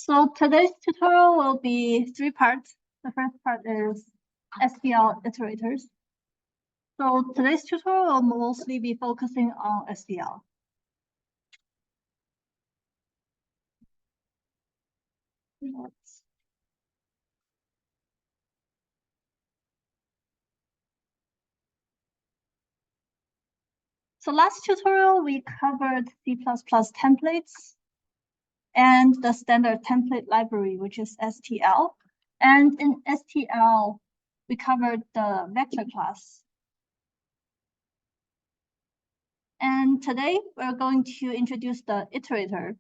So today's tutorial will be three parts. The first part is STL iterators. So today's tutorial will mostly be focusing on STL. So last tutorial, we covered C++ templates and the standard template library, which is STL. And in STL, we covered the vector class. And today, we're going to introduce the iterator.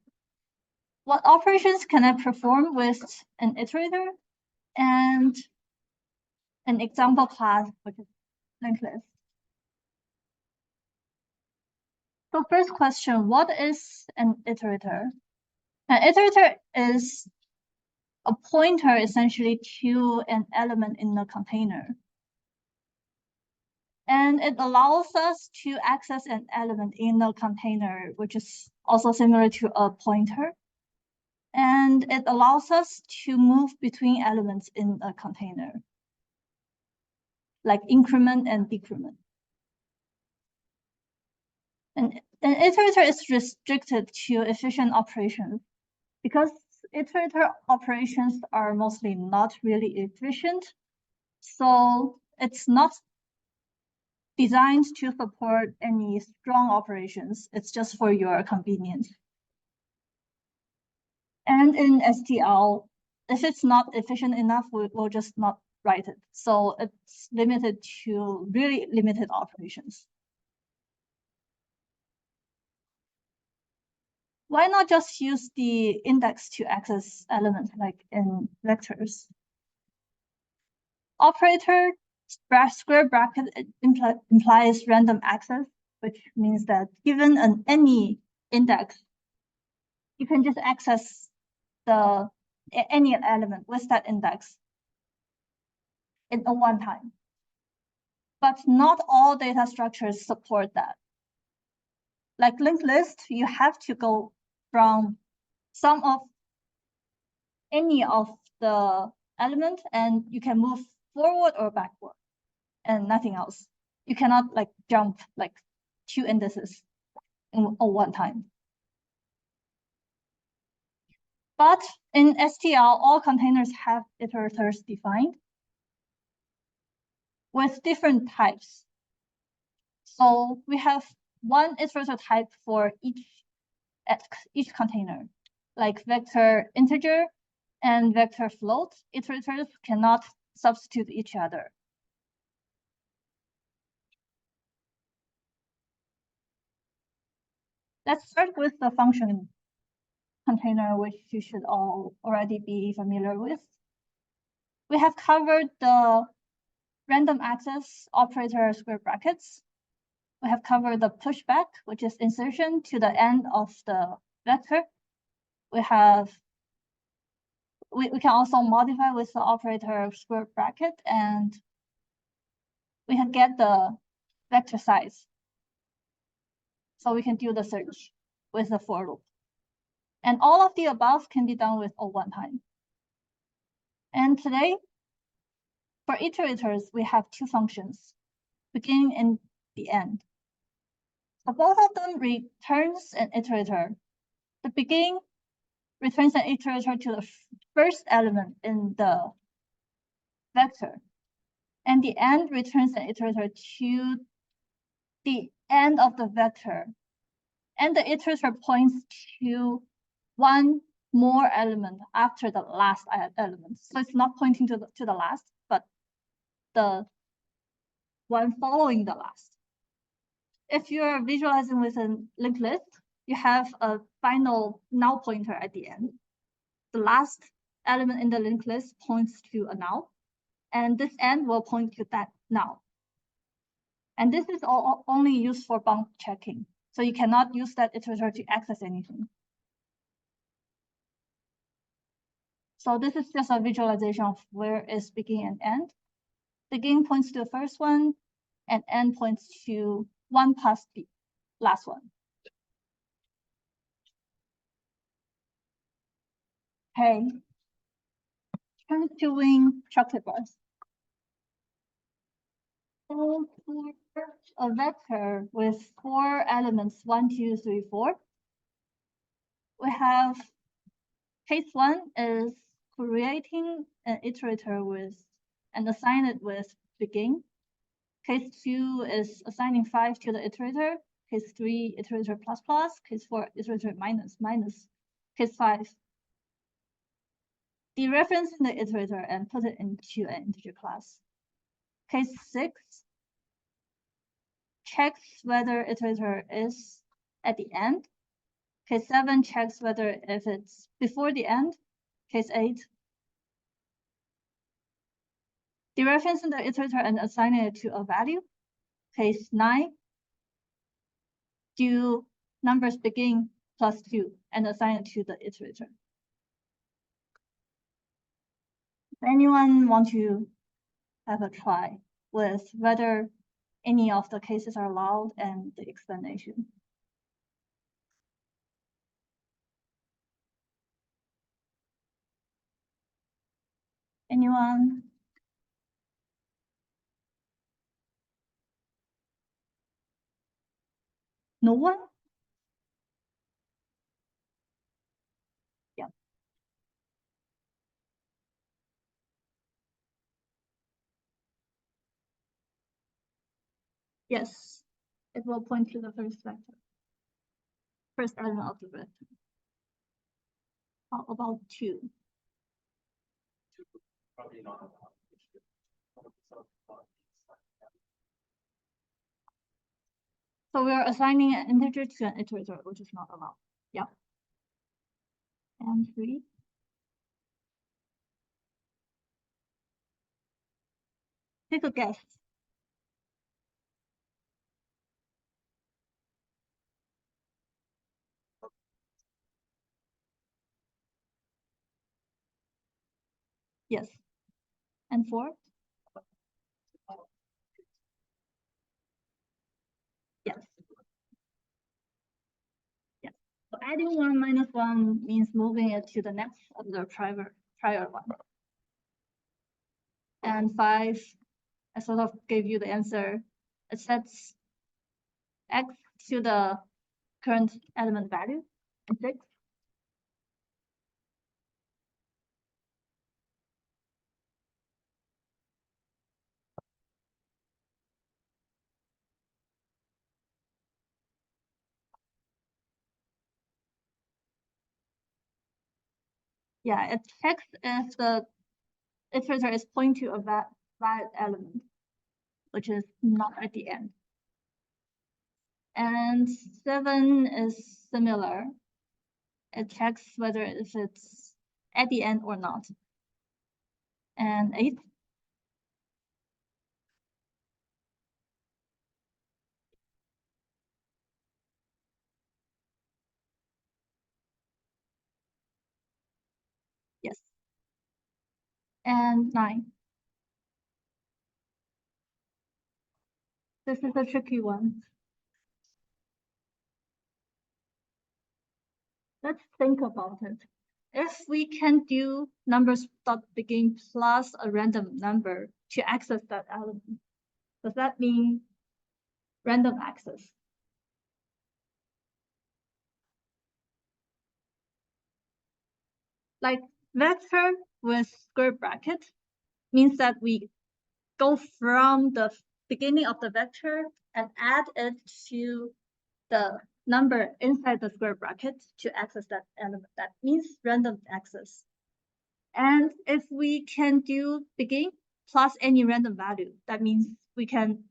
What operations can I perform with an iterator? And an example class, which is linked list. So first question, what is an iterator? An iterator is a pointer essentially to an element in the container. And it allows us to access an element in the container, which is also similar to a pointer. And it allows us to move between elements in a container, like increment and decrement. And an iterator is restricted to efficient operations because iterator operations are mostly not really efficient. So it's not designed to support any strong operations. It's just for your convenience. And in STL, if it's not efficient enough, we'll just not write it. So it's limited to really limited operations. Why not just use the index to access elements like in vectors? Operator square bracket implies random access, which means that given any index, you can just access any element with that index in a one time. But not all data structures support that. Like linked list, you have to go from any of the element, and you can move forward or backward and nothing else. You cannot like jump like two indices in one time. But in STL, all containers have iterators defined with different types. So we have one iterator type for each container, like vector integer and vector float. Iterators cannot substitute each other. Let's start with the function container, which you should all already be familiar with. We have covered the random access operator square brackets. We have covered the pushback, which is insertion to the end of the vector. We can also modify with the operator square bracket, and we can get the vector size. So we can do the search with the for loop. And all of the above can be done with one time. And today, for iterators, we have two functions, beginning and the end. So both of them returns an iterator. The beginning returns an iterator to the first element in the vector. And the end returns an iterator to the end of the vector. And the iterator points to one more element after the last element. So it's not pointing to the last, but the one following the last. If you're visualizing with a linked list, you have a final null pointer at the end. The last element in the linked list points to a null, and this end will point to that null. And this is only used for bound checking. So you cannot use that iterator to access anything. So this is just a visualization of where is beginning and end. Beginning points to the first one, and end points to one past the last one. Okay. Turn to win chocolate bars. So for a vector with 4 elements, 1, 2, 3, 4, we have case 1 is creating an iterator with and assign it with begin. Case 2 is assigning 5 to the iterator. Case 3, iterator plus plus. Case 4, iterator minus minus. Case 5, dereferencing the iterator and put it into an integer class. Case 6, checks whether iterator is at the end. Case 7 checks whether if it's before the end. Case 8, dereferencing the iterator and assigning it to a value. Case 9, do numbers begin plus 2 and assign it to the iterator. Anyone want to have a try with whether any of the cases are allowed and the explanation? Anyone? No one? Yeah. Yes, it will point to the first vector. First element of the vector. How about 2? Probably not. So we are assigning an integer to an iterator, which is not allowed. Yeah. And 3. Take a guess. Yes. And 4? Yes. Yes. So adding 1 minus 1 means moving it to the next of the prior one. And 5, I sort of gave you the answer. It sets x to the current element value. And 6. Yeah, it checks if the iterator is pointing to a valid element, which is not at the end. And 7 is similar. It checks whether if it's at the end or not. And 8. Yes. And 9. This is a tricky one. Let's think about it. If we can do numbers dot begin plus a random number to access that element, does that mean random access? Like vector with square bracket means that we go from the beginning of the vector and add it to the number inside the square bracket to access that element. That means random access. And if we can do begin plus any random value, that means we can,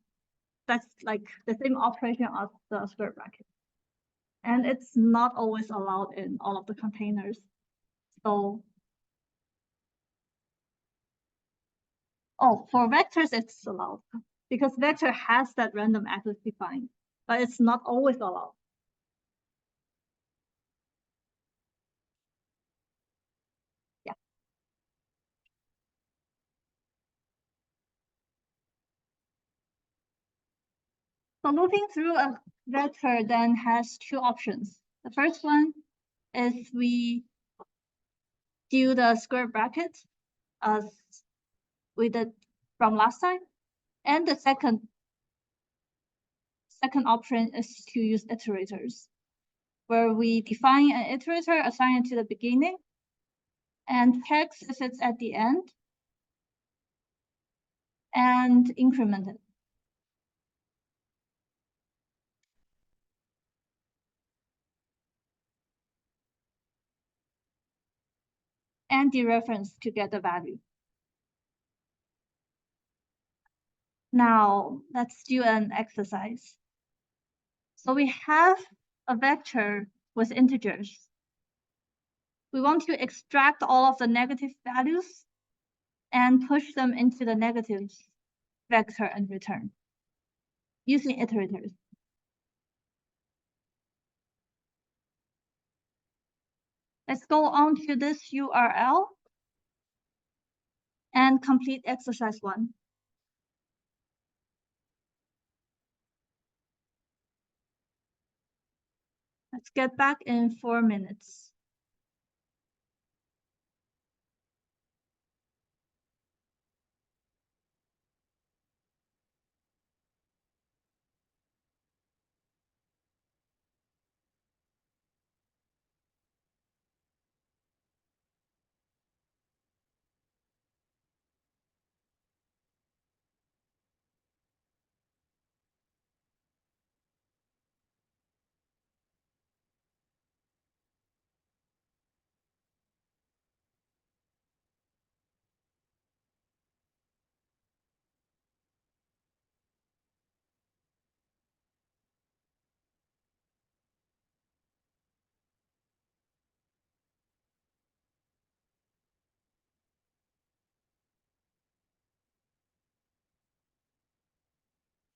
that's like the same operation of the square bracket. And it's not always allowed in all of the containers. So, for vectors, it's allowed because vector has that random access defined, but it's not always allowed. Yeah. So looping through a vector then has 2 options. The first one is we do the square bracket as we did from last time. And the second option is to use iterators, where we define an iterator, assign it to the beginning, and checks if it's at the end, and increment it. And dereference to get the value. Now let's do an exercise. So we have a vector with integers. We want to extract all of the negative values and push them into the negative vector and return using iterators. Let's go on to this URL and complete exercise 1. Let's get back in 4 minutes.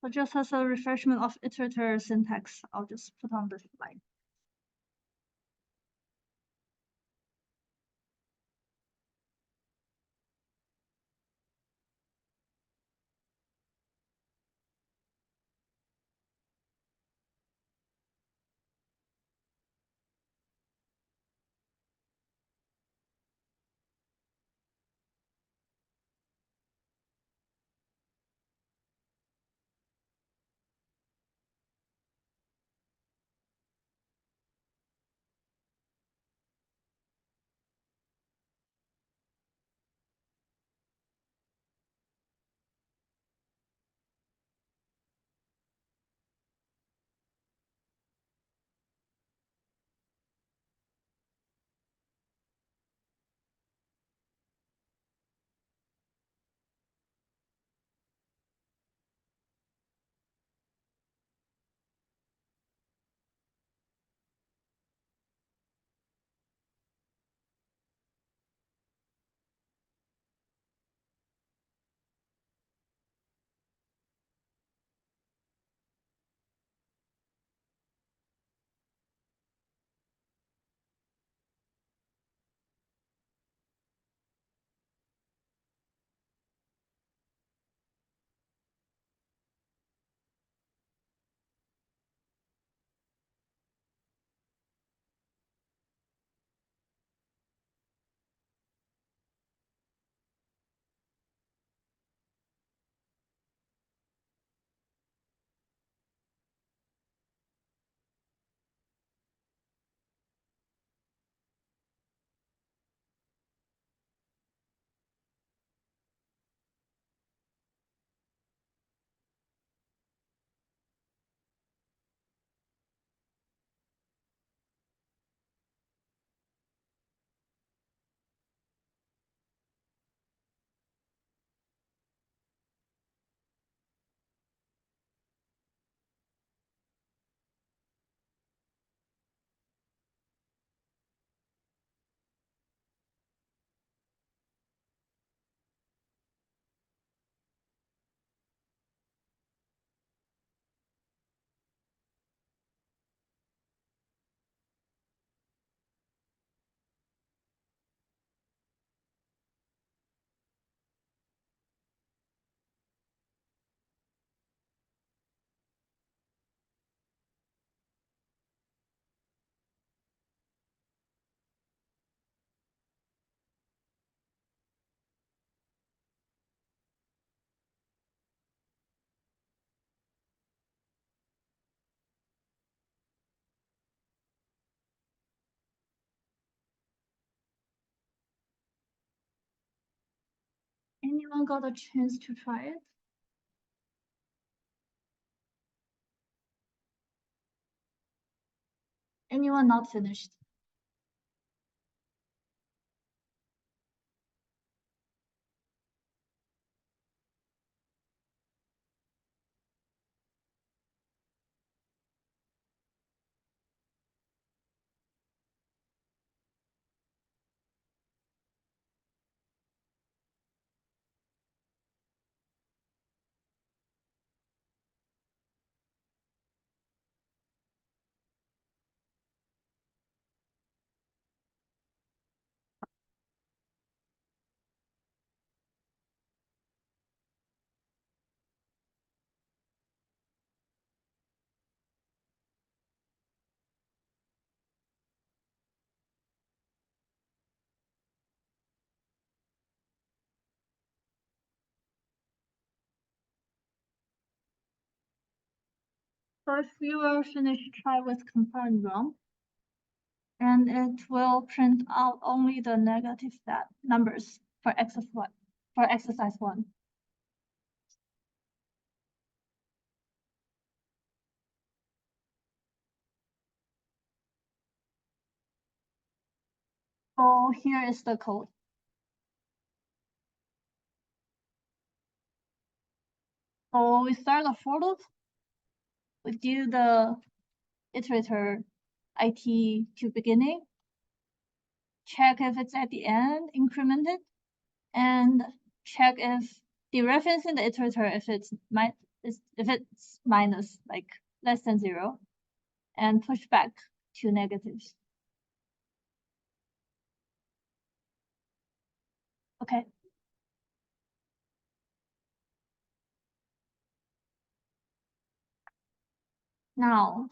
So just as a refreshment of iterator syntax, I'll just put on this slide. Anyone got a chance to try it? Anyone not finished? So if you will finish, try with compare and run, and it will print out only the negative numbers for exercise 1. So here is the code. So we start a for loop. We do the iterator IT to beginning, check if it's at the end, increment it, and check if dereferencing the iterator if it's minus, like less than 0, and push back to negatives. Okay. Now,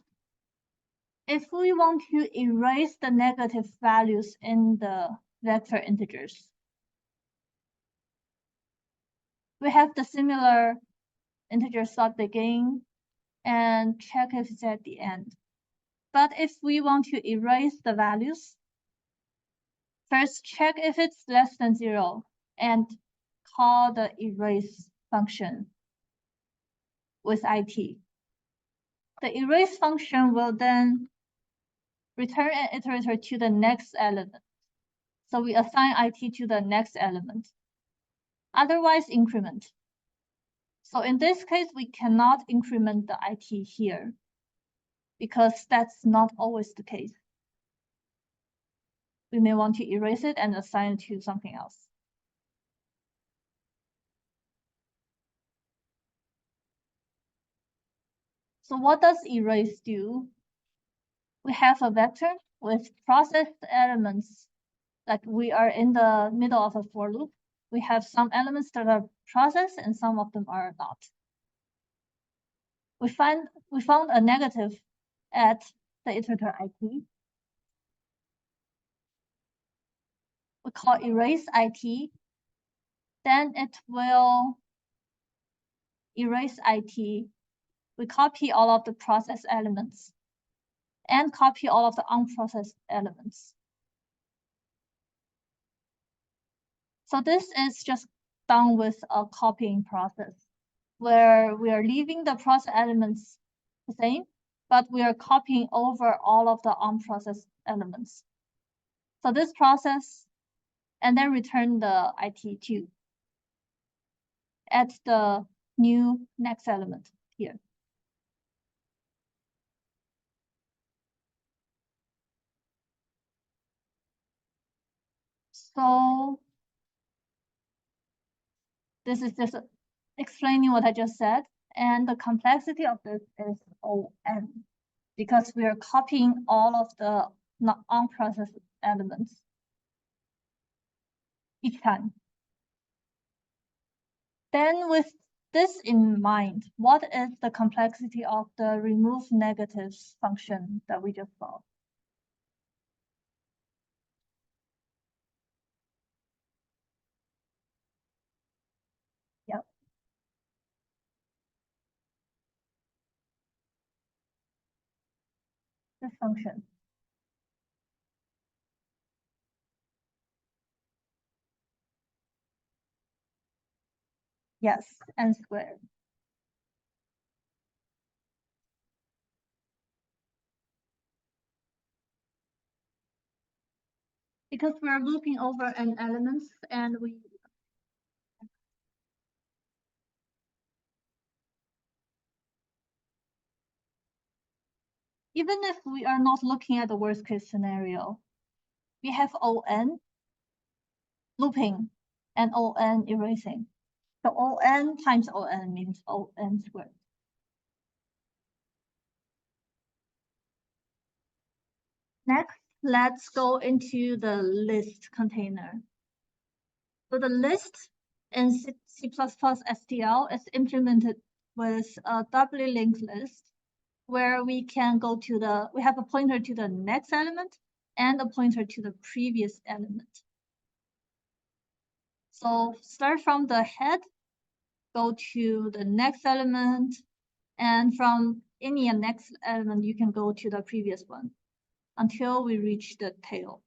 if we want to erase the negative values in the vector integers, we have the similar integer.begin and check if it's at the end. But if we want to erase the values, first check if it's less than 0 and call the erase function with IT. The erase function will then return an iterator to the next element. So we assign IT to the next element. Otherwise, increment. So in this case, we cannot increment the IT here because that's not always the case. We may want to erase it and assign it to something else. So what does erase do? We have a vector with processed elements, like we are in the middle of a for loop. We have some elements that are processed and some of them are not. We found a negative at the iterator IT. We call erase IT. Then it will erase IT. We copy all of the processed elements and copy all of the unprocessed elements. So this is just done with a copying process where we are leaving the process elements the same, but we are copying over all of the unprocessed elements. So this process, and then return the IT2 at the new next element here. So this is just explaining what I just said. And the complexity of this is O(n), because we are copying all of the unprocessed elements each time. Then with this in mind, what is the complexity of the remove negatives function that we just saw? Yep. This function. Yes, n squared. Because we're looking over an elements and we even if we are not looking at the worst case scenario, we have On looping and On erasing. So On times On means On squared. Next, let's go into the list container. So the list in C++ STL is implemented with a doubly linked list where we can go to we have a pointer to the next element and a pointer to the previous element. So start from the head, go to the next element, and from any next element, you can go to the previous one until we reach the tail.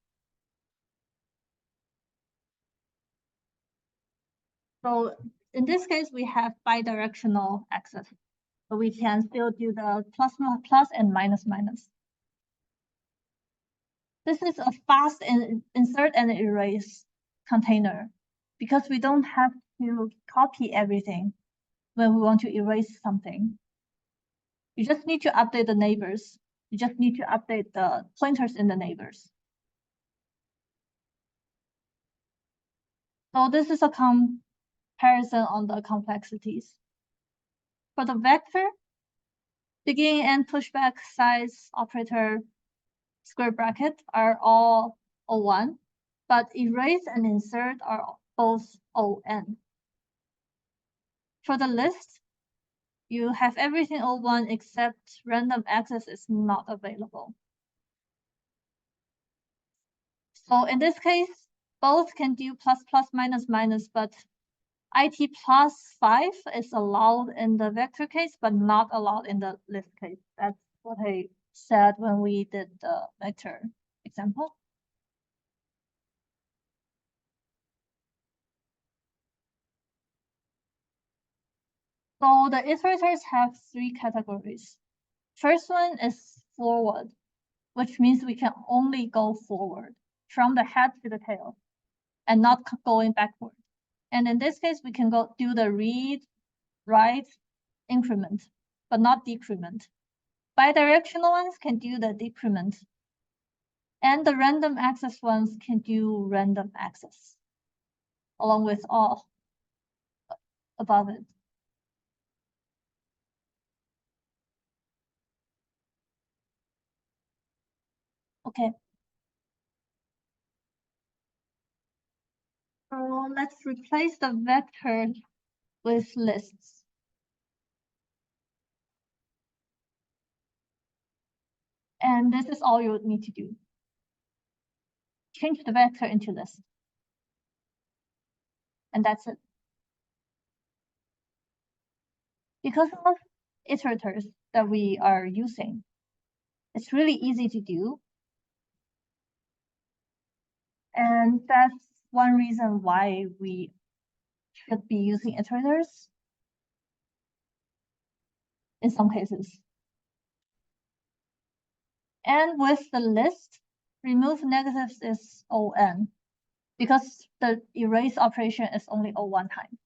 So in this case, we have bidirectional access. So we can still do the plus and minus minus. This is a fast insert and erase container because we don't have to copy everything when we want to erase something. You just need to update the neighbors. You just need to update the pointers in the neighbors. So this is a comparison on the complexities. For the vector, begin and pushback size operator square bracket are all O1, but erase and insert are both On. For the list, you have everything O1 except random access is not available. So in this case, both can do plus plus minus minus, but IT plus 5 is allowed in the vector case, but not allowed in the list case. That's what I said when we did the vector example. So the iterators have 3 categories. First one is forward, which means we can only go forward from the head to the tail and not going backward. And in this case, we can go do the read, write, increment, but not decrement. Bidirectional ones can do the decrement. And the random access ones can do random access, along with all above it. Okay. So let's replace the vector with lists. And this is all you would need to do. Change the vector into list. And that's it. Because of iterators that we are using, it's really easy to do. And that's one reason why we should be using iterators in some cases. And with the list, remove negatives is On because the erase operation is only O1 time.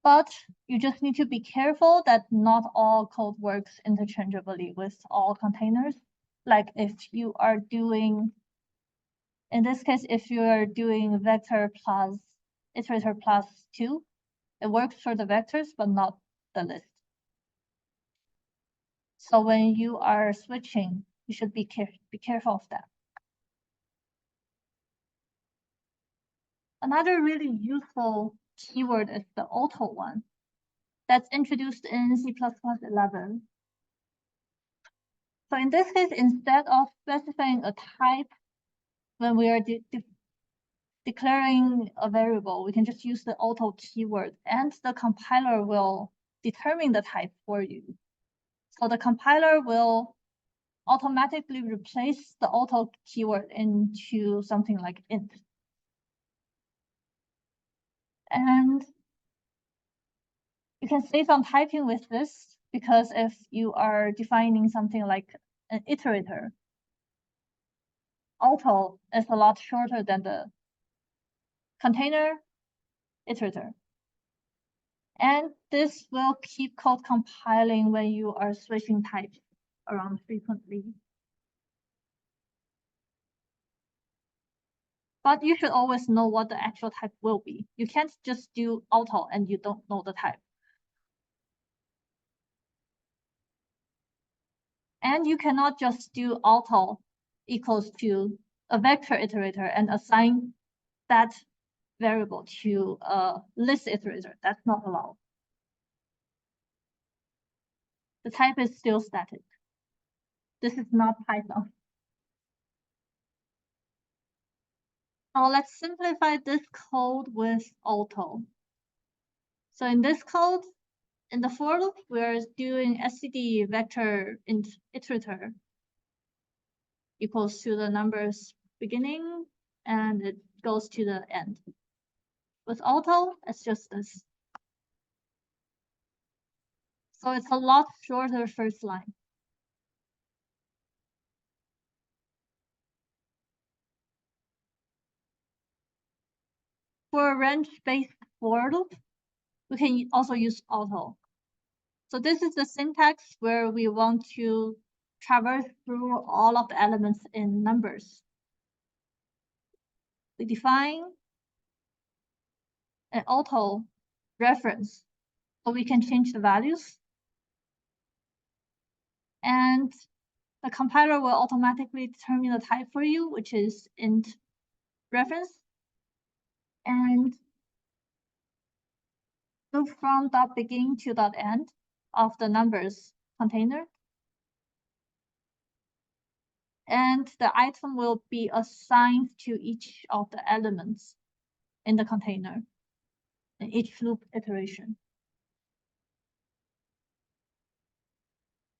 But you just need to be careful that not all code works interchangeably with all containers. Like if you are doing, in this case, if you are doing vector plus iterator plus 2, it works for the vectors, but not the list. So when you are switching, you should be careful of that. Another really useful keyword is the auto one that's introduced in C++ 11. So in this case, instead of specifying a type when we are declaring a variable, we can just use the auto keyword and the compiler will determine the type for you. So the compiler will automatically replace the auto keyword into something like int. And you can save on typing with this, because if you are defining something like an iterator, auto is a lot shorter than the container iterator. And this will keep code compiling when you are switching types around frequently. But you should always know what the actual type will be. You can't just do auto and you don't know the type. And you cannot just do auto equals to a vector iterator and assign that variable to a list iterator. That's not allowed. The type is still static. This is not Python. Now let's simplify this code with auto. So in this code, in the for loop, we're doing std vector int iterator equals to the numbers beginning, and it goes to the end. With auto, it's just this. So it's a lot shorter first line. For a range-based for loop, we can also use auto. So this is the syntax where we want to traverse through all of the elements in numbers. We define an auto reference, so we can change the values. And the compiler will automatically determine the type for you, which is int reference. And loop from dot begin to dot end of the numbers container. And the item will be assigned to each of the elements in the container in each loop iteration.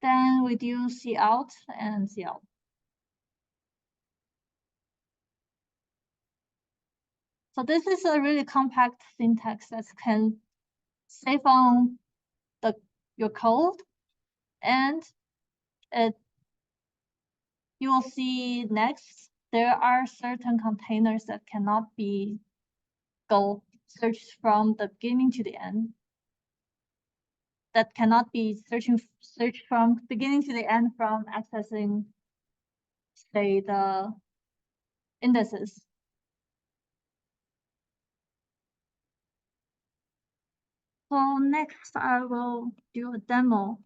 Then we do cout and cout. So this is a really compact syntax that can save on your code, and you will see next, there are certain containers that cannot be searched from the beginning to the end. That cannot be searched from beginning to the end from accessing, say, the indices. So next, I will do a demo.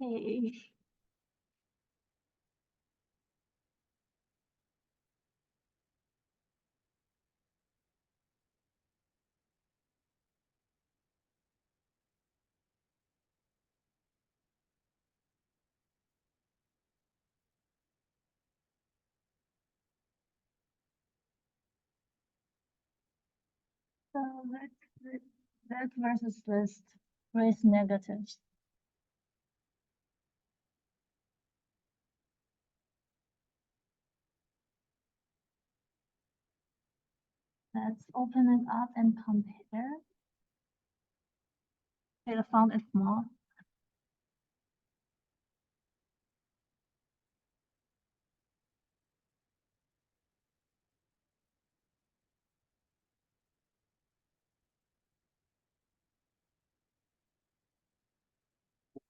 Okay. So that versus list raise negatives. Let's open it up and compare. Okay, the font is small.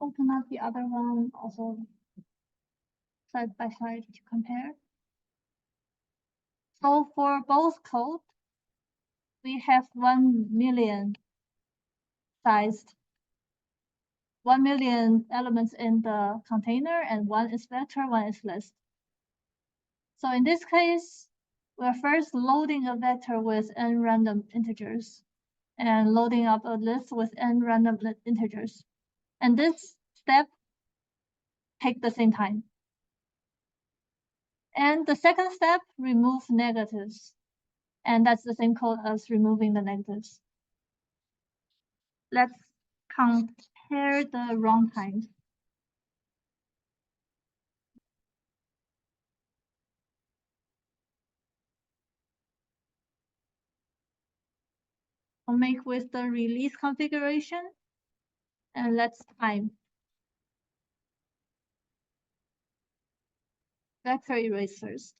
Open up the other one also side by side to compare. So for both code, we have 1 million sized 1 million elements in the container, and one is vector, one is list. So in this case, We're first loading a vector with n random integers and loading up a list with n random integers. And this step takes the same time. And the second step, remove negatives. And that's the same code as removing the negatives. Let's compare the runtime. I'll make with the release configuration. And let's time. Vector erasers.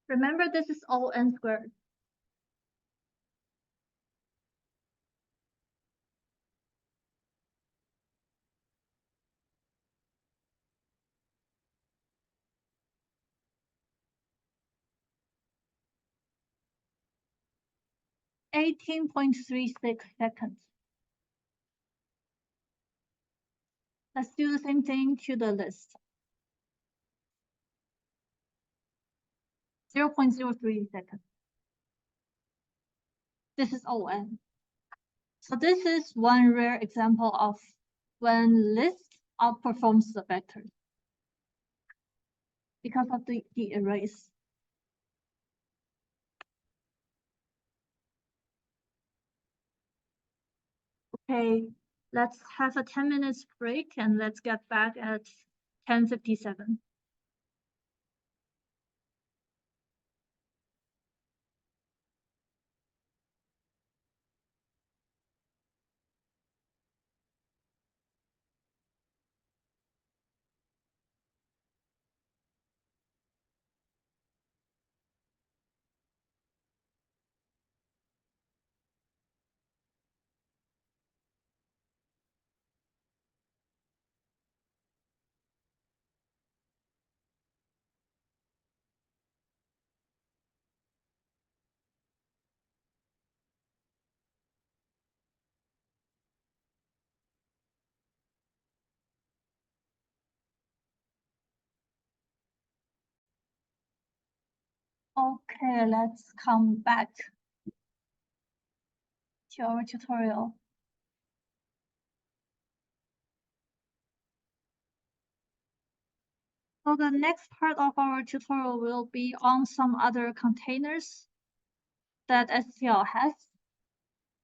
Remember, this is all n squared. (18.36 seconds. Let's do the same thing to the list. 0.03 seconds. This is ON. So this is one rare example of when list outperforms the vector because of the erase. Okay, let's have a 10 minutes break and let's get back at 10:57. Okay, let's come back to our tutorial. So the next part of our tutorial will be on some other containers that STL has,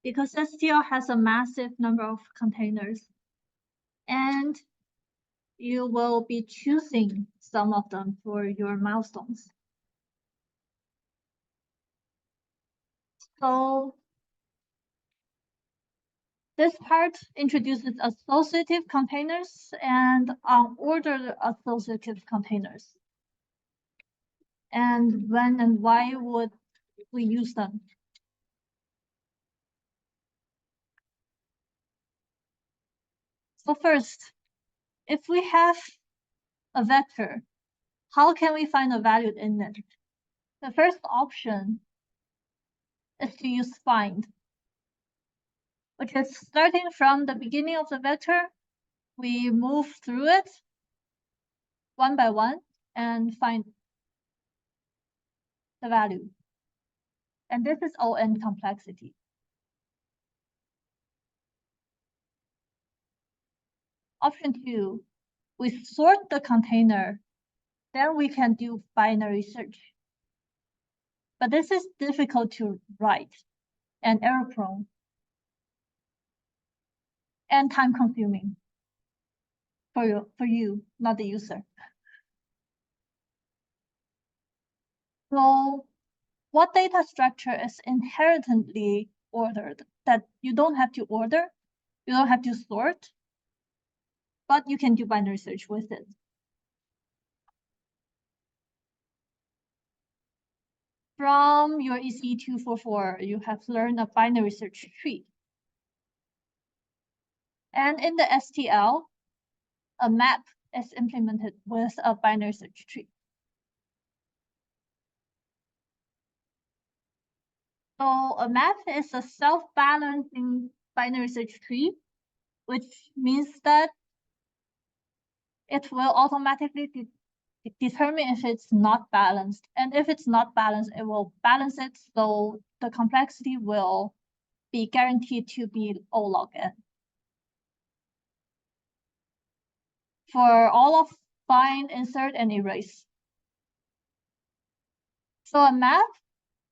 because STL has a massive number of containers, and you will be choosing some of them for your milestones. So this part introduces associative containers and unordered associative containers. And when and why would we use them? So first, if we have a vector, how can we find a value in it? The first option is to use find, which is starting from the beginning of the vector, we move through it one by one and find the value. And this is ON complexity. Option 2, we sort the container, then we can do binary search. But this is difficult to write and error prone and time consuming for you, not the user. So what data structure is inherently ordered that you don't have to order, you don't have to sort, but you can do binary search with it? From your ECE 244, you have learned a binary search tree. And in the STL, a map is implemented with a binary search tree. So a map is a self-balancing binary search tree, which means that it will automatically determine if it's not balanced. And if it's not balanced, it will balance it, so the complexity will be guaranteed to be O log n. For all of find, insert, and erase. So a map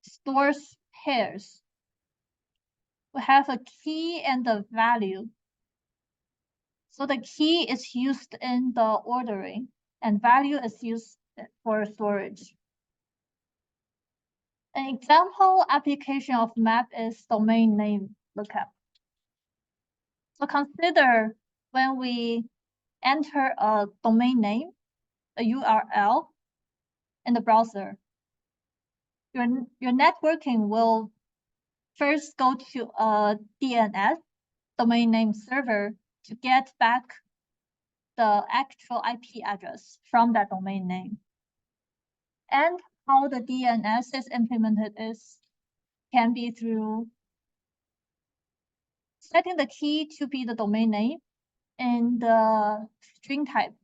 stores pairs. We have a key and the value. So the key is used in the ordering and value is used for storage. An example application of map is domain name lookup. So consider when we enter a domain name, a URL in the browser, your networking will first go to a DNS, domain name server, to get back the actual IP address from that domain name. And how the DNS is implemented can be through setting the key to be the domain name in the string type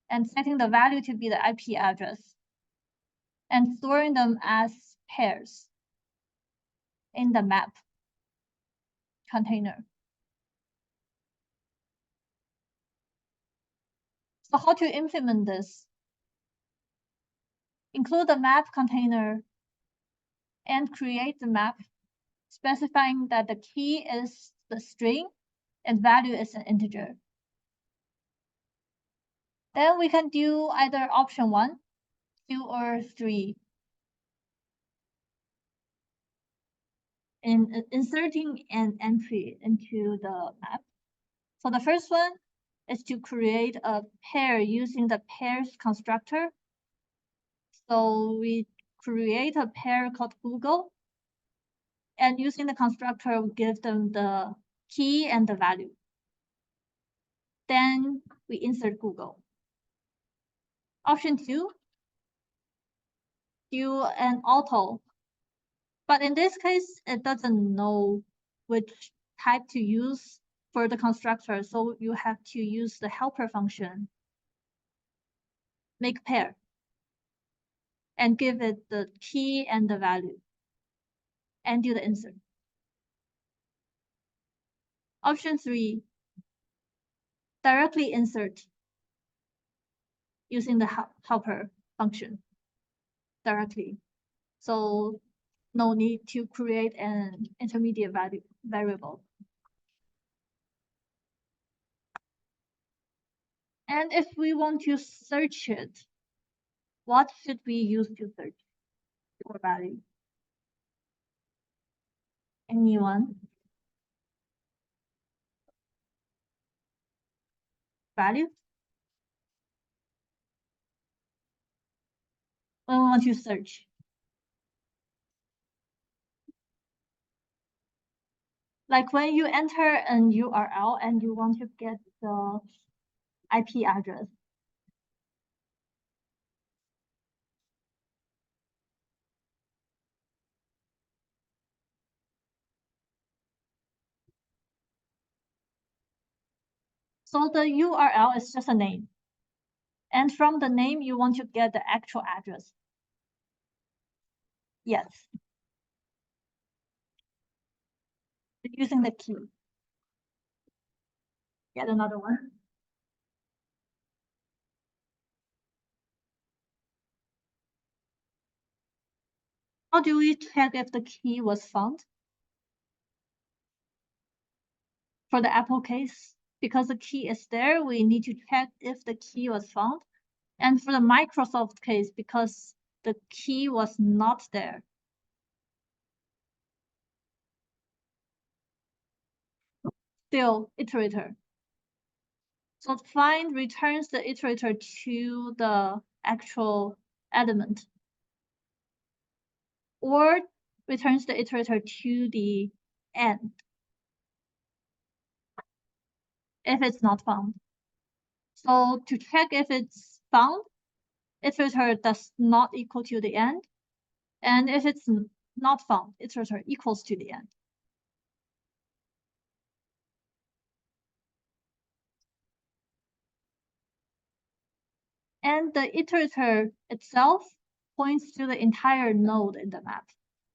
and setting the value to be the IP address and storing them as pairs in the map container. So how to implement this? Include the map container and create the map specifying that the key is the string and value is an integer. Then we can do either option 1, 2, or 3 in inserting an entry into the map. So the first one is to create a pair using the pairs constructor. So we create a pair called Google, and using the constructor, we give them the key and the value. Then we insert Google. Option 2, do an auto. But in this case, it doesn't know which type to use for the constructor, so you have to use the helper function, make pair, and give it the key and the value, and do the insert. Option 3, directly insert using the helper function directly. So no need to create an intermediate variable. And if we want to search it, what should we use to search for value? Anyone? Value? When we want to search. Like when you enter an URL and you want to get the IP address. So the URL is just a name. And from the name, you want to get the actual address. Yes. Using the key. Get another one. How do we check if the key was found? For the Apple case, because the key is there, we need to check if the key was found. And for the Microsoft case, because the key was not there. Still, iterator. So find returns the iterator to the actual element, or returns the iterator to the end if it's not found. So to check if it's found, iterator does not equal to the end, and if it's not found, iterator equals to the end. And the iterator itself points to the entire node in the map,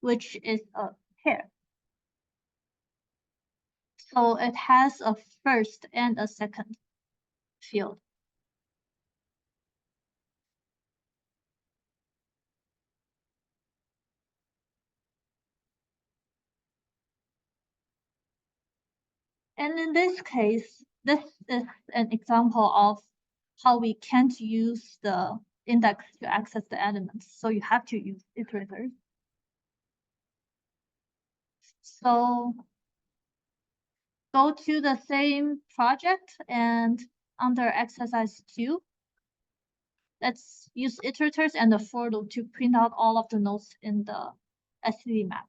which is a pair. So it has a first and a second field. And in this case, this is an example of how we can't use the index to access the elements. So you have to use iterators. So go to the same project and under exercise 2, let's use iterators and the for loop to print out all of the nodes in the STD map.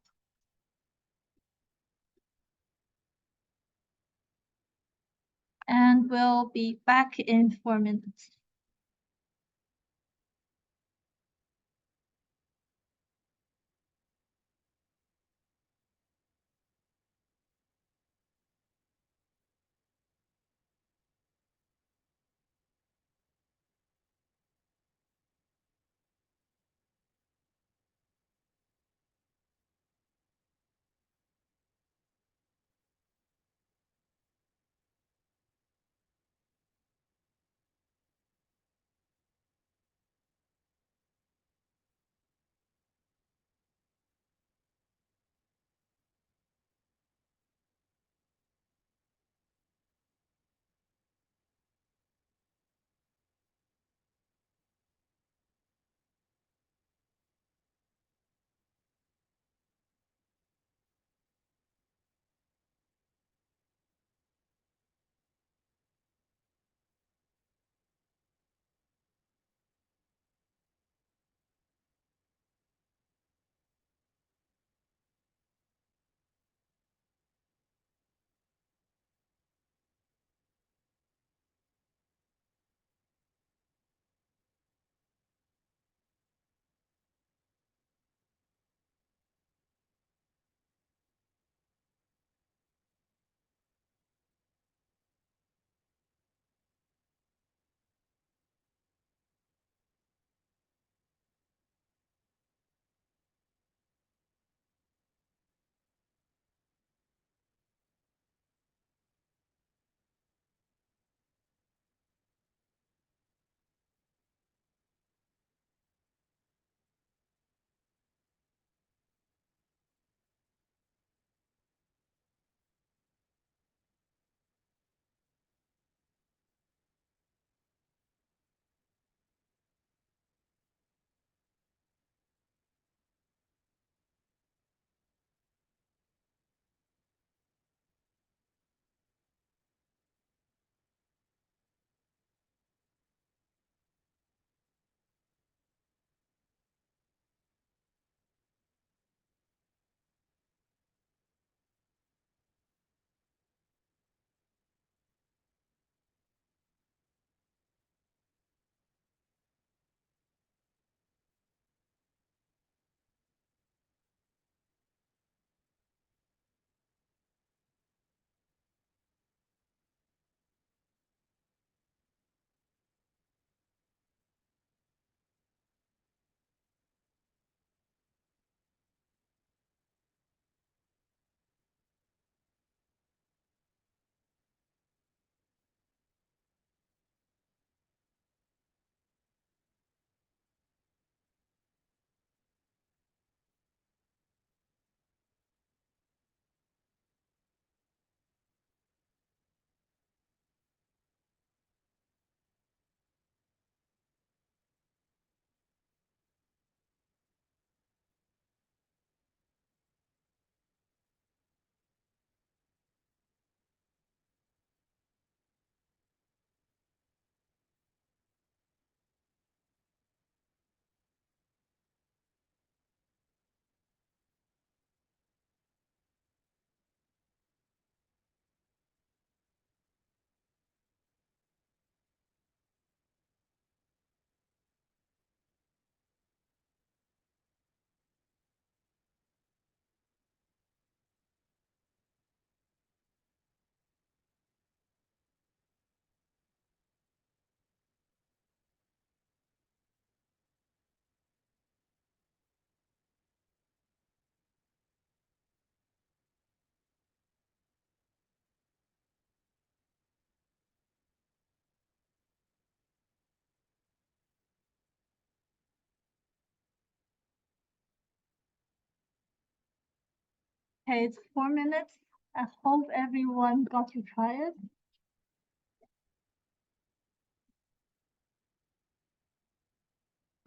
And we'll be back in 4 minutes. Okay, it's 4 minutes. I hope everyone got to try it.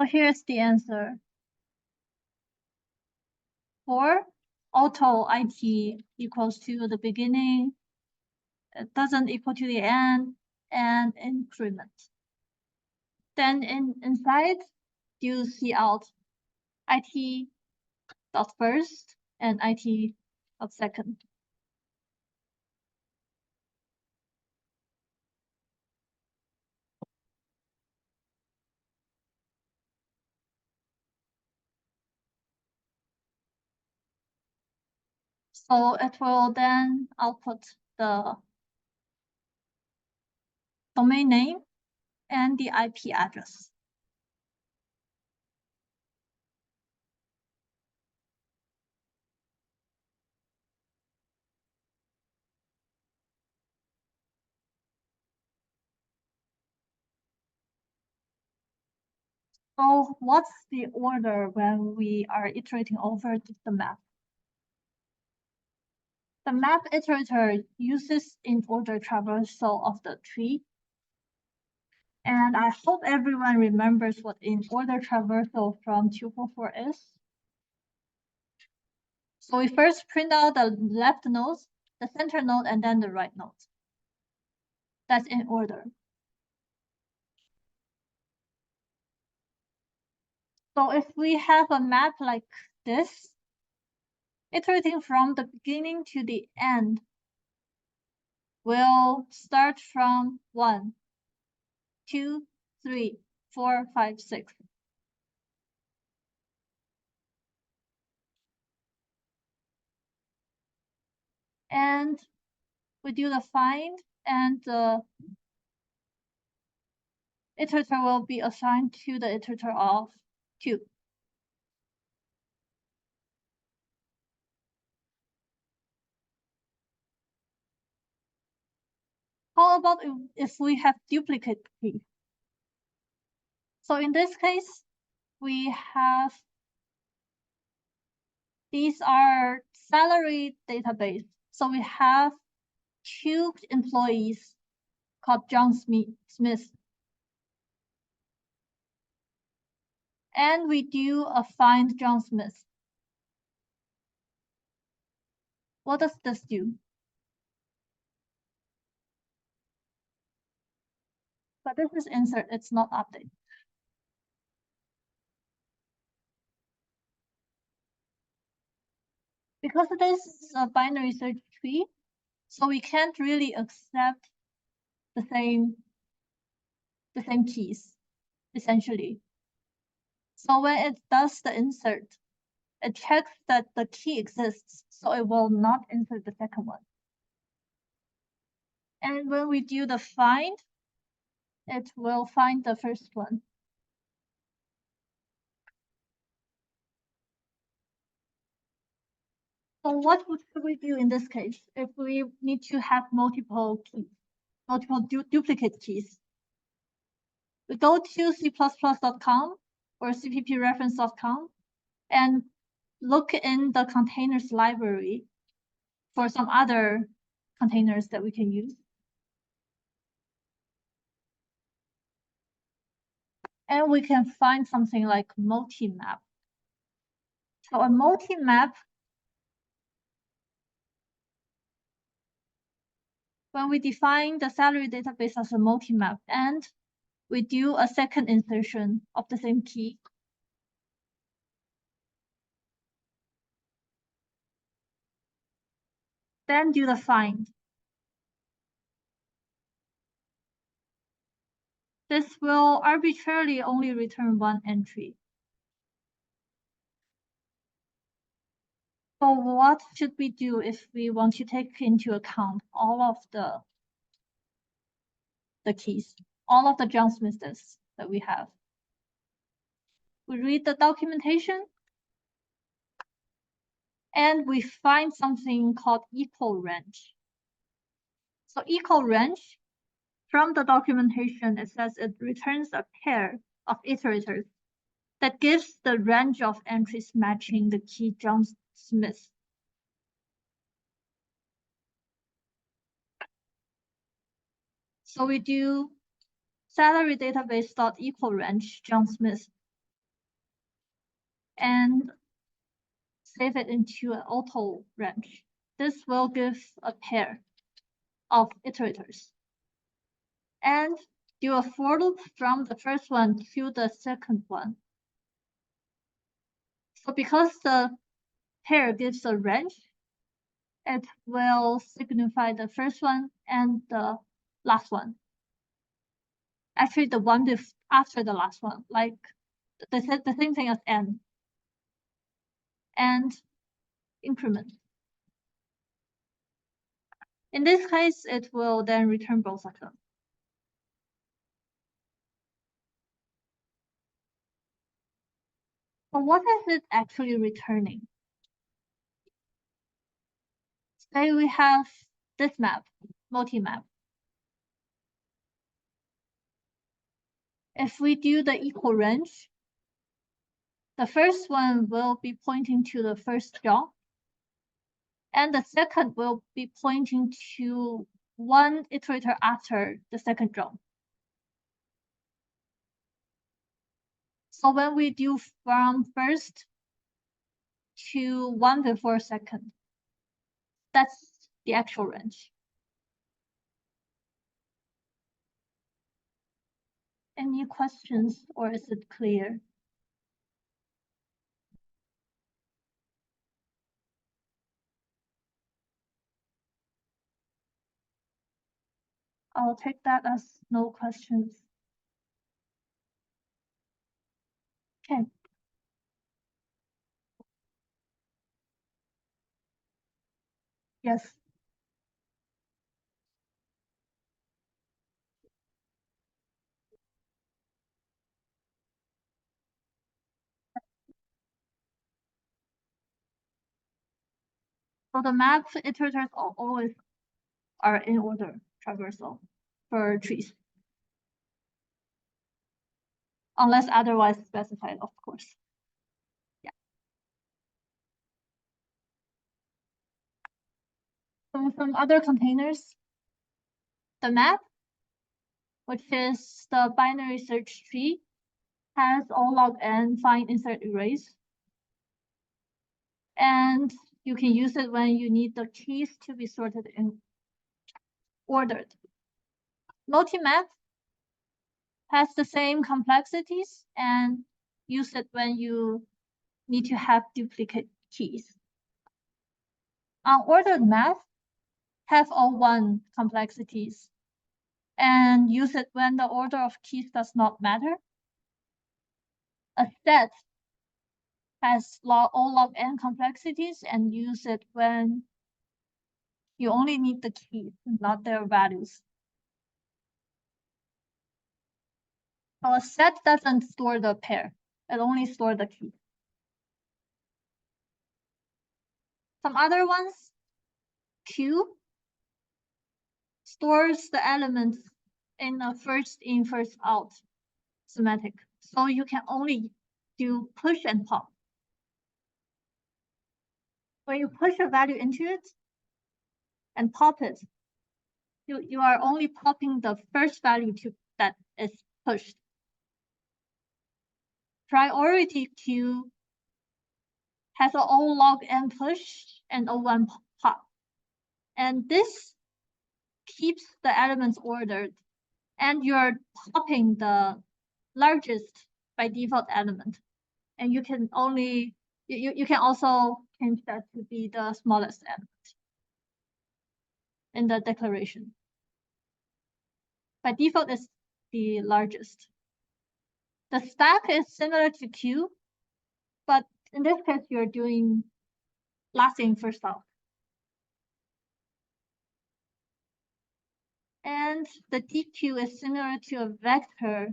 So here's the answer. For auto IT equals to the beginning, it doesn't equal to the end, and increment. Then inside, you see out IT dot first and IT dot second. So it will then output the domain name and the IP address. So what's the order when we are iterating over the map? The map iterator uses in order traversal of the tree. And I hope everyone remembers what in order traversal from tuple4 is. So we first print out the left nodes, the center node, and then the right node. That's in order. So if we have a map like this, iterating from the beginning to the end will start from 1, 2, 3, 4, 5, 6. And we do the find, and the iterator will be assigned to the iterator of 2. How about if we have duplicate keys? So in this case, we have, these are salary database. So we have 2 employees called John Smith. And we do a find John Smith. What does this do? But this is insert, it's not update. Because this is a binary search tree, so we can't really accept the same keys, essentially. So when it does the insert, it checks that the key exists, so it will not insert the second one. And when we do the find, it will find the first one. So what should we do in this case if we need to have multiple keys, multiple duplicate keys? We go to c++.com or cppreference.com and look in the containers library for some other containers that we can use. And we can find something like multi-map. So a multi-map, when we define the salary database as a multi-map and we do a second insertion of the same key, then do the find. This will arbitrarily only return 1 entry. So what should we do if we want to take into account all of the keys, all of the John Smiths that we have? We read the documentation and we find something called equal range. So equal range, from the documentation, it says it returns a pair of iterators that gives the range of entries matching the key John Smith. So we do salary database dot equal range John Smith and save it into an auto range. This will give a pair of iterators. And do a for loop from the first one to the second one. So because the pair gives a range, it will signify the first one and the last one. Actually, the one after the last one, like the same thing as n. And increment. In this case, it will then return both of them. But what is it actually returning? Say we have this map, multi-map. If we do the equal range, the first one will be pointing to the first job, and the second will be pointing to one iterator after the second job. So when we do from first to one before second, that's the actual range. Any questions, or is it clear? I'll take that as no questions. Okay. Yes. So the map iterators always are in order traversal for trees. Unless otherwise specified, of course. Yeah. So some other containers, the map, which is the binary search tree, has all log n, find, insert, erase. And you can use it when you need the keys to be sorted and ordered. Multi-map has the same complexities and use it when you need to have duplicate keys. Unordered map have all one complexities and use it when the order of keys does not matter. A set has all log n complexities and use it when you only need the keys, not their values. So a set doesn't store the pair, it only stores the key. Some other ones, Q stores the elements in a first in, first out semantic. So you can only do push and pop. When you push a value into it and pop it, you are only popping the first value that is pushed. Priority queue has an O log n push and O1 pop. And this keeps the elements ordered. And you're popping the largest by default element. And you can only, you can also change that to be the smallest element in the declaration. By default, it's the largest. The stack is similar to Q, but in this case, you're doing last in, first out. And the DQ is similar to a vector,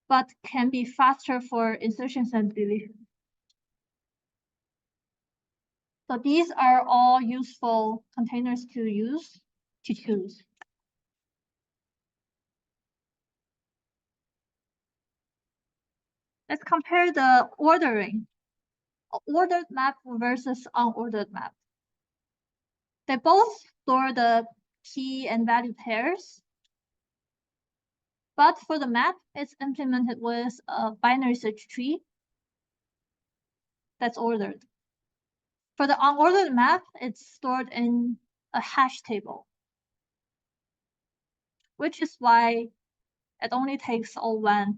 but can be faster for insertions and deletions. So these are all useful containers to choose. Let's compare the ordering, ordered map versus unordered map. They both store the key and value pairs, But for the map, it's implemented with a binary search tree that's ordered. For the unordered map, it's stored in a hash table, which is why it only takes O1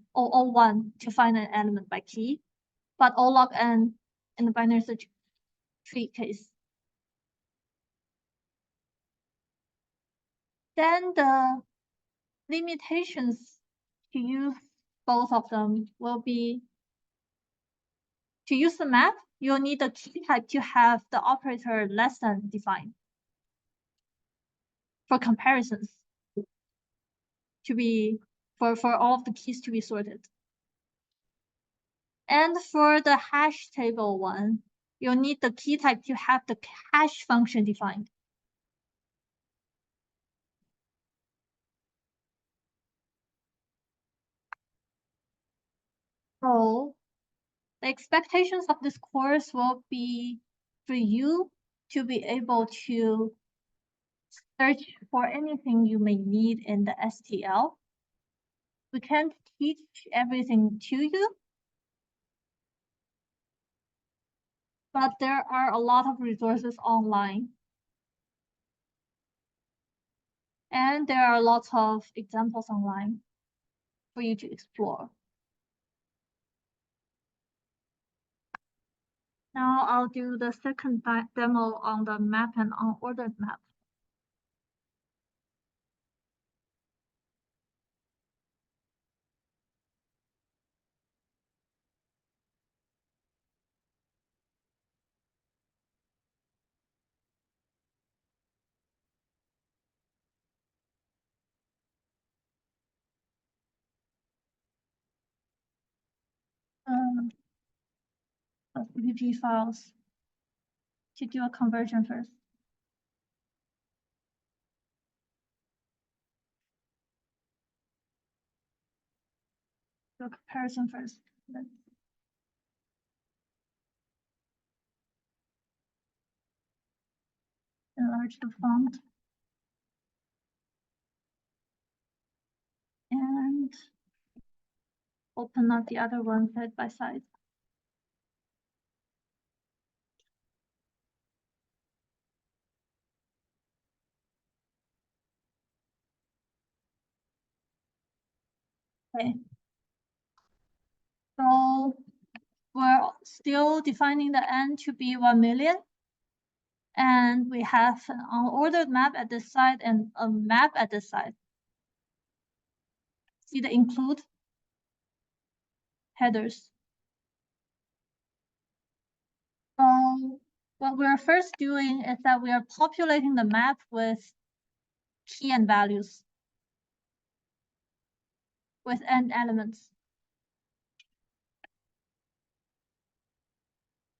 to find an element by key, but O log n in the binary search tree case. Then the limitations to use both of them will be, to use the map, you'll need the key type to have the operator less than defined for comparisons, to be for all of the keys to be sorted. And for the hash table one, you'll need the key type to have the hash function defined. So the expectations of this course will be for you to be able to search for anything you may need in the STL. We can't teach everything to you, but there are a lot of resources online. And there are lots of examples online for you to explore. Now I'll do the second demo on the map and unordered map. PPG files to do a conversion first. Do a comparison first. Then enlarge the font. And open up the other one side by side. Okay. So we're still defining the n to be 1 million. And we have an unordered map at this side and a map at this side. See the include headers. So what we're first doing is that we are populating the map with key and values with n elements.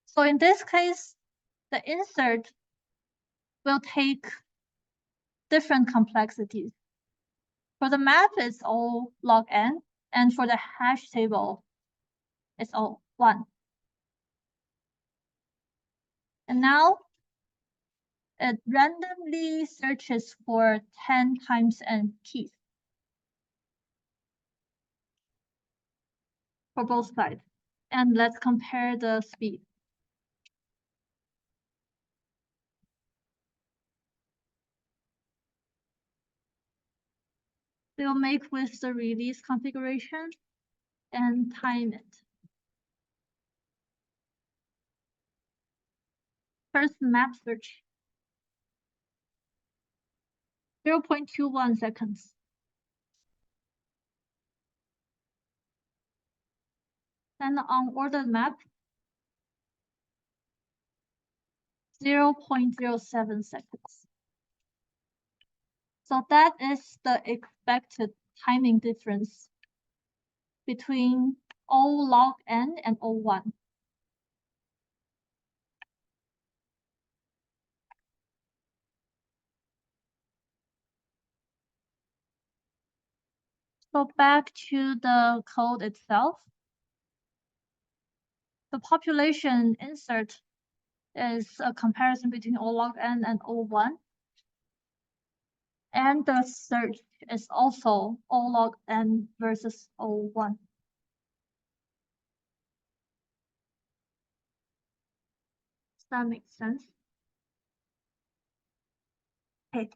So in this case, the insert will take different complexities. For the map, it's O log n, and for the hash table, it's O1. And now it randomly searches for 10 times n keys for both sides. And let's compare the speed. We'll make with the release configuration and time it. First map search, 0.21 seconds. Then the unordered map, 0.07 seconds. So that is the expected timing difference between O log n and O1. So back to the code itself. The population insert is a comparison between O log n and O1. And the search is also O log n versus O1. Does that make sense? Okay.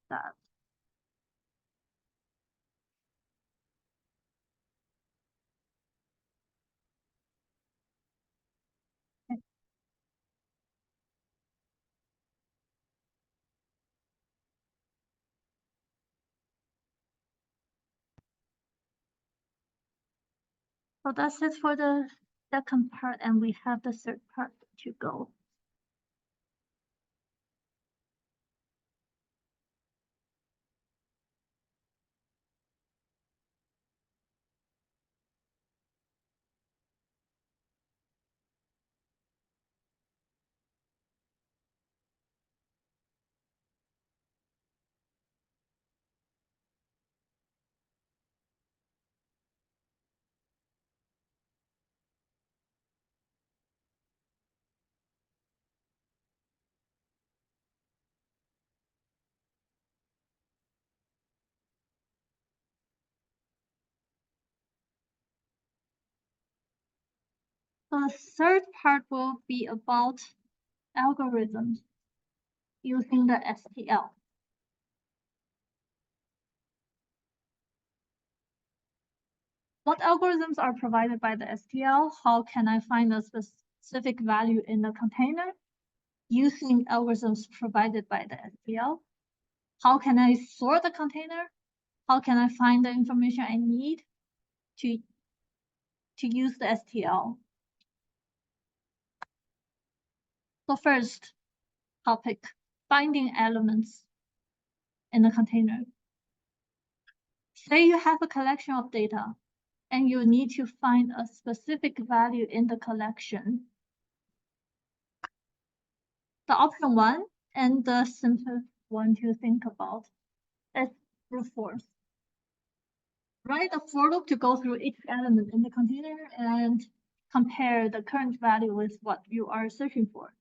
That. So that's it for the second part, and we have the third part to go. The third part will be about algorithms using the STL. What algorithms are provided by the STL? How can I find a specific value in the container using algorithms provided by the STL? How can I sort the container? How can I find the information I need to use the STL? So first topic, finding elements in the container. Say you have a collection of data and you need to find a specific value in the collection. The option one and the simplest one to think about is brute force. Write a for loop to go through each element in the container and compare the current value with what you are searching for.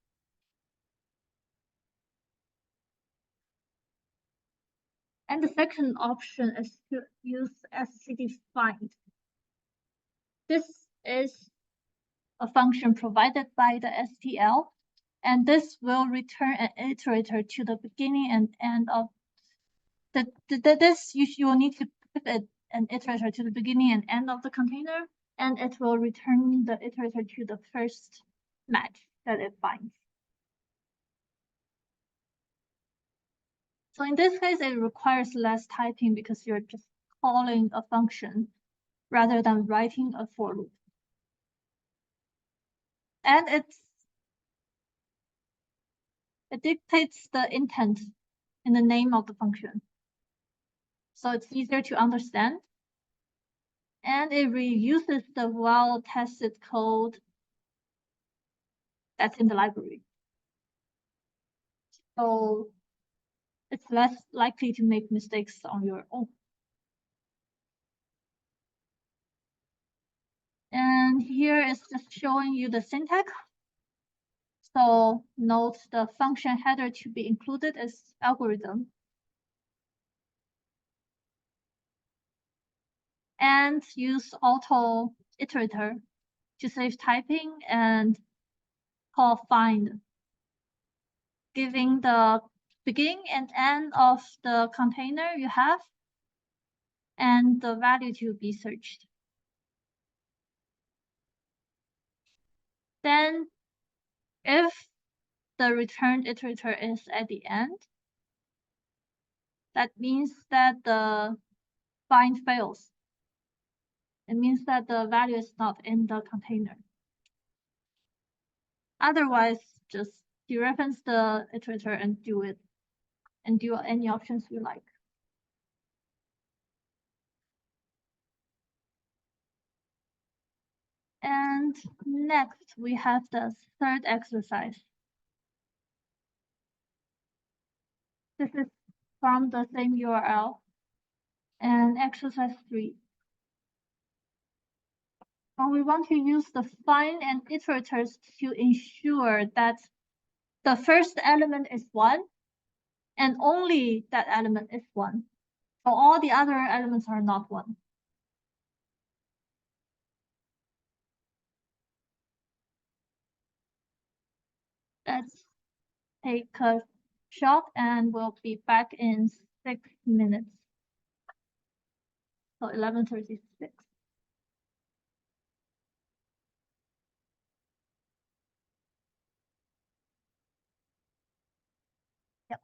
And the second option is to use std_find. This is a function provided by the STL, and this will return an iterator to the beginning and end of you will need to put an iterator to the beginning and end of the container, and it will return the iterator to the first match that it finds. So in this case, it requires less typing because you're just calling a function rather than writing a for loop. And it dictates the intent in the name of the function. So it's easier to understand. And it reuses the well-tested code that's in the library. So it's less likely to make mistakes on your own. And here is just showing you the syntax. So note the function header to be included as algorithm. And use auto iterator to save typing and call find, giving the beginning and end of the container you have and the value to be searched. Then if the returned iterator is at the end, that means that the find fails. It means that the value is not in the container. Otherwise, just dereference the iterator and do it, and do any options you like. And next, we have the third exercise. This is from the same URL. And exercise 3. But we want to use the find and iterators to ensure that the first element is 1 and only that element is 1. So all the other elements are not 1. Let's take a shot and we'll be back in 6 minutes. So 11:36. Yep.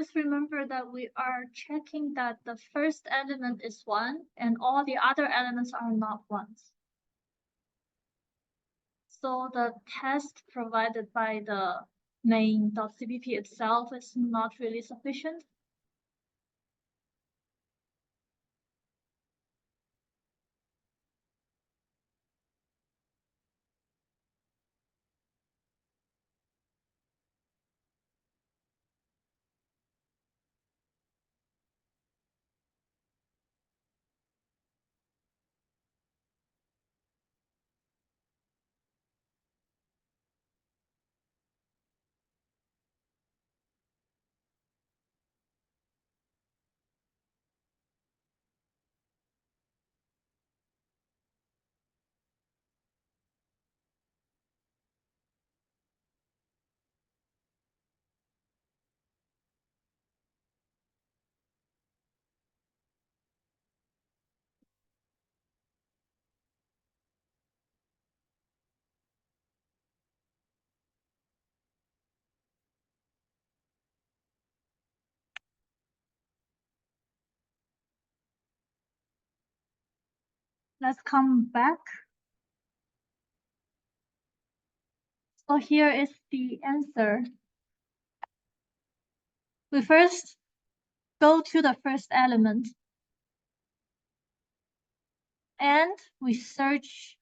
just remember that we are checking that the first element is 1 and all the other elements are not 1s. So the test provided by the main.cpp itself is not really sufficient. Let's come back. So here is the answer. We first go to the first element and we search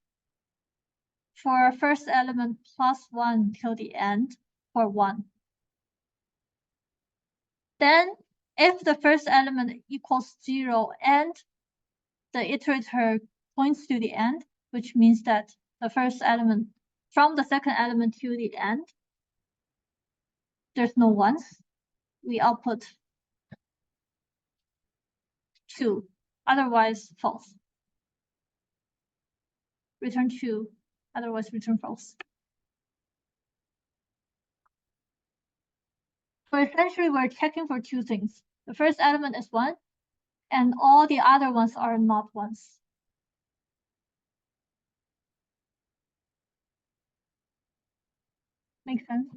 for first element plus 1 till the end for 1. Then if the first element equals 0 and the iterator points to the end, which means that the first element from the second element to the end, there's no 1s, we output 2, otherwise false. Return 2, otherwise return false. So essentially we're checking for 2 things. The first element is 1 and all the other ones are not 1s. Make sense?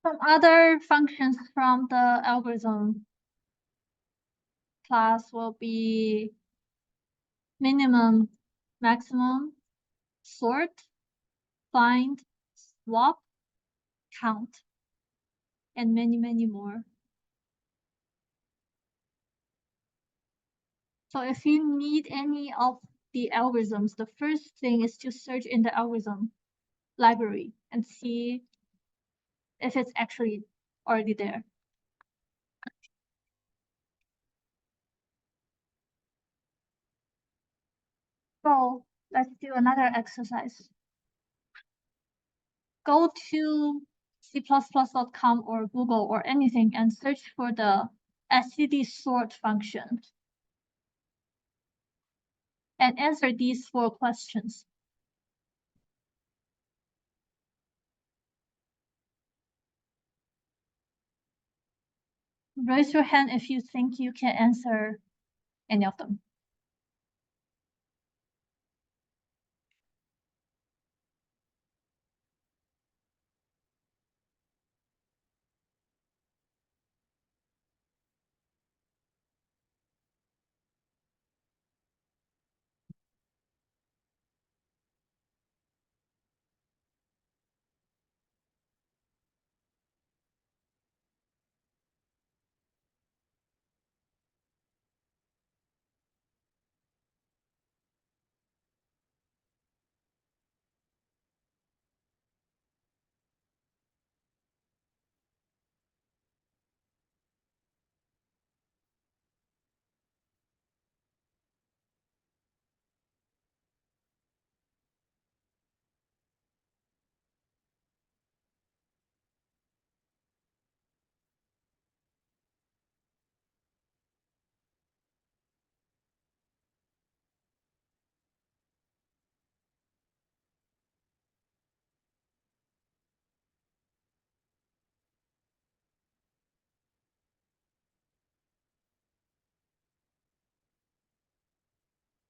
Some other functions from the algorithm class will be minimum, maximum, sort, find, swap, count, and many, many more. So if you need any of the algorithms, the first thing is to search in the algorithm library and see if it's actually already there. So let's do another exercise. Go to c++.com or Google or anything and search for the stdsort function and answer these 4 questions. Raise your hand if you think you can answer any of them.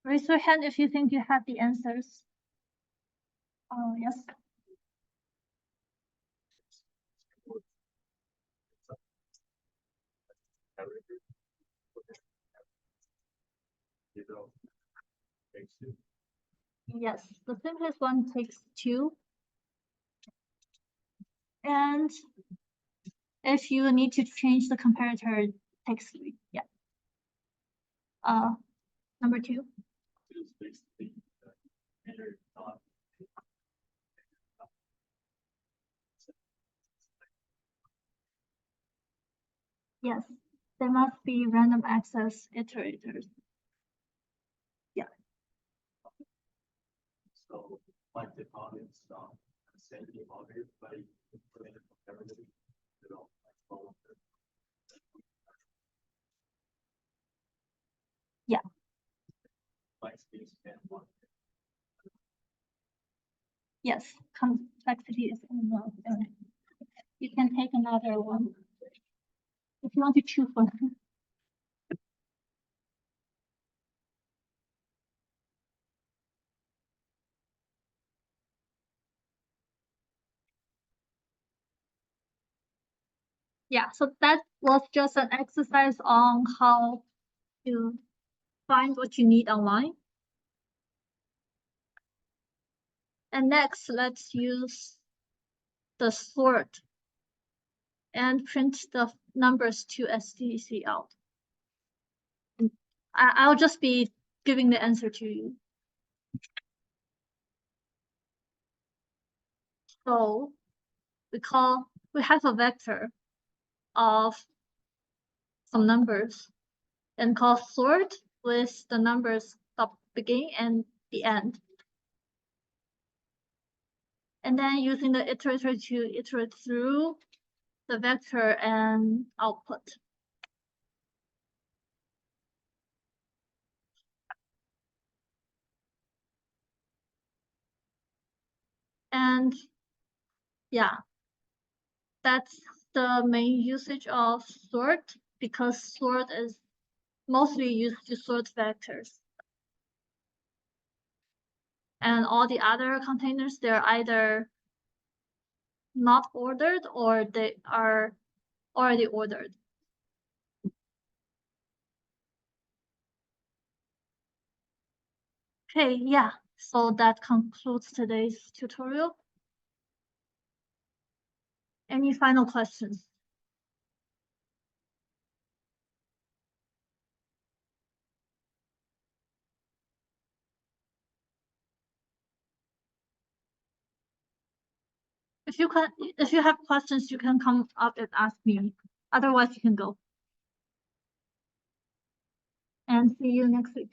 Raise your hand if you think you have the answers. Yes. Yes, the simplest one takes 2. And if you need to change the comparator, it takes 3. Yeah. Number 2. Yes, there must be random access iterators. Yeah. So, like the comments, send the audio, but you put in a comparative, you know, Yeah. Yes, complexity is involved. You can take another one if you want to choose one. Yeah, so that was just an exercise on how to find what you need online. And next, let's use the sort and print the numbers to std out. I'll just be giving the answer to you. So we have a vector of some numbers and call sort with the numbers the beginning and the end. And then using the iterator to iterate through the vector and output. And yeah, that's the main usage of sort, because sort is mostly used to sort vectors. And all the other containers, they're either not ordered or they are already ordered. Okay, yeah, so that concludes today's tutorial. Any final questions? If you have questions, you can come up and ask me. Otherwise, you can go. And see you next week.